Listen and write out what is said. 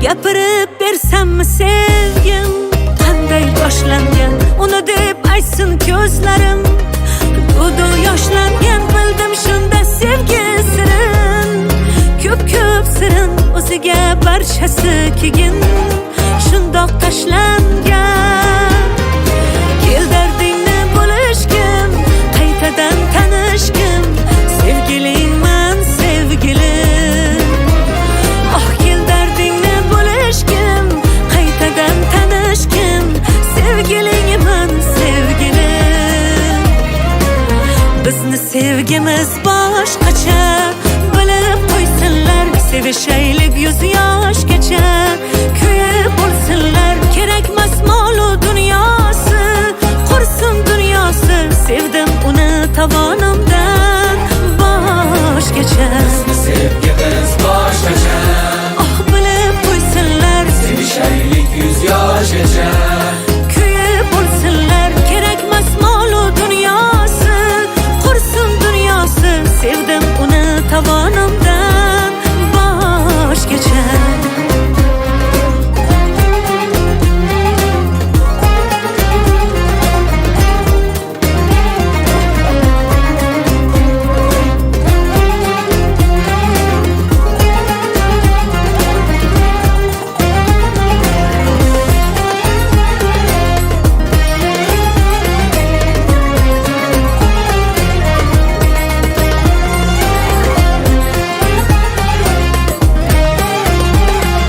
Gapirib bersammi sevgim qanday boshlangan, uni deb aytsin ko'zlarim. To'du yoshlangan, bildim shunda sevgi sirin. Ko'p sirin o'ziga barchasi keyin shundoq tashlangan.